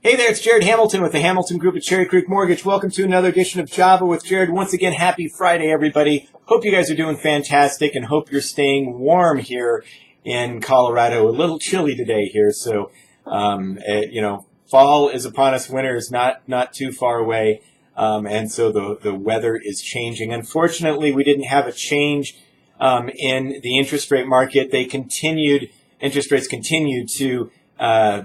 Hey there, it's Jared Hamilton with the Hamilton Group at Cherry Creek Mortgage. Welcome to another edition of Java with Jared. Once again, happy Friday, everybody. Hope you guys are doing fantastic and hope you're staying warm here in Colorado. A little chilly today here, so, fall is upon us. Winter is not too far away, and so the weather is changing. Unfortunately, we didn't have a change in the interest rate market. Interest rates continued to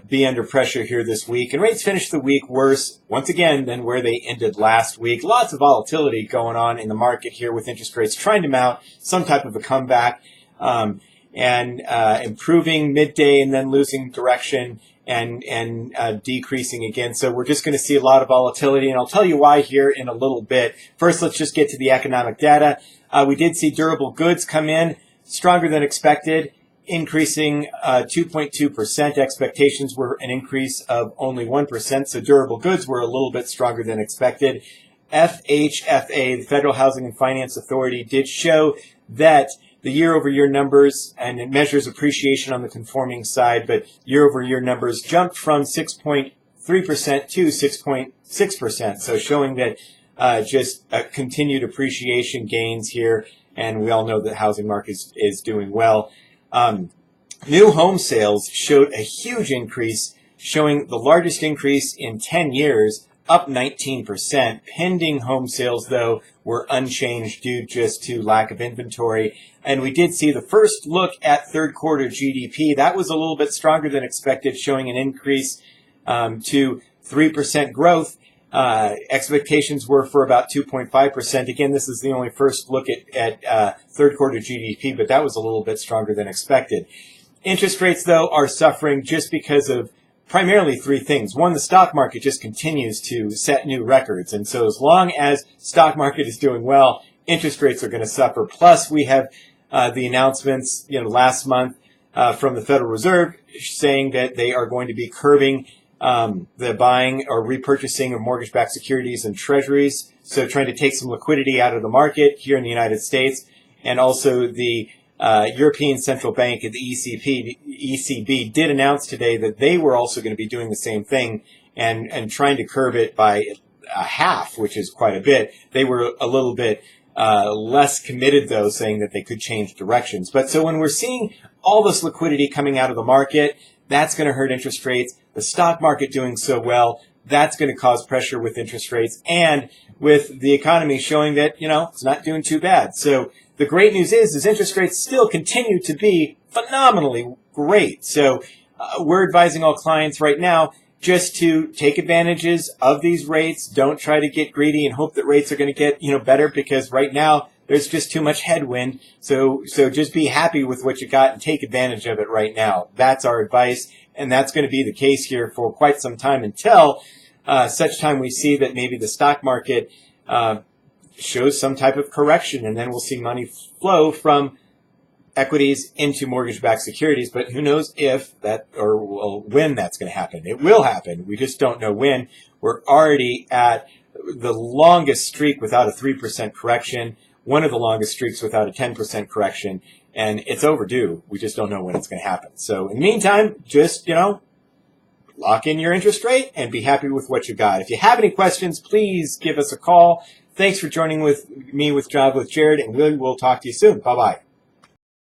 be under pressure here this week, and rates finished the week worse once again than where they ended last week. Lots of volatility going on in the market here with interest rates trying to mount some type of a comeback, and improving midday and then losing direction and decreasing again. So we're just going to see a lot of volatility, and I'll tell you why here in a little bit. First, let's just get to the economic data. We did see durable goods come in stronger than expected, increasing 2.2%. Expectations were an increase of only 1%, so durable goods were a little bit stronger than expected. FHFA, the Federal Housing and Finance Authority, did show that the year-over-year numbers, and it measures appreciation on the conforming side, but year-over-year numbers jumped from 6.3% to 6.6%, so showing that just continued appreciation gains here, and we all know that the housing market is doing well. New home sales showed a huge increase, showing the largest increase in 10 years, up 19%. Pending home sales, though, were unchanged due just to lack of inventory. And we did see the first look at third quarter GDP. That was a little bit stronger than expected, showing an increase to 3% growth. Expectations were for about 2.5%. Again, this is the only first look at third quarter GDP, but that was a little bit stronger than expected. Interest rates, though, are suffering just because of primarily three things. One, the stock market just continues to set new records. And so as long as stock market is doing well, interest rates are going to suffer. Plus, we have the announcements, last month from the Federal Reserve saying that they are going to be curbing the buying or repurchasing of mortgage-backed securities and treasuries, so trying to take some liquidity out of the market here in the United States. And also the European Central Bank and the ECB did announce today that they were also going to be doing the same thing and trying to curb it by a half, which is quite a bit. They were a little bit less committed, though, saying that they could change directions. But so when we're seeing all this liquidity coming out of the market, that's going to hurt interest rates. The stock market doing so well, that's going to cause pressure with interest rates, and with the economy showing that, it's not doing too bad. So the great news is interest rates still continue to be phenomenally great. So we're advising all clients right now just to take advantages of these rates. Don't try to get greedy and hope that rates are going to get, better, because right now there's just too much headwind. So just be happy with what you got and take advantage of it right now. That's our advice. And that's going to be the case here for quite some time until such time we see that maybe the stock market shows some type of correction, and then we'll see money flow from equities into mortgage-backed securities. But who knows if that or when that's going to happen. It will happen. We just don't know when. We're already at the longest streak without a 3% correction, one of the longest streaks without a 10% correction. And it's overdue. We just don't know when it's going to happen. So in the meantime, just, lock in your interest rate and be happy with what you got. If you have any questions, please give us a call. Thanks for joining with me with Java with Jared, and we will talk to you soon. Bye-bye.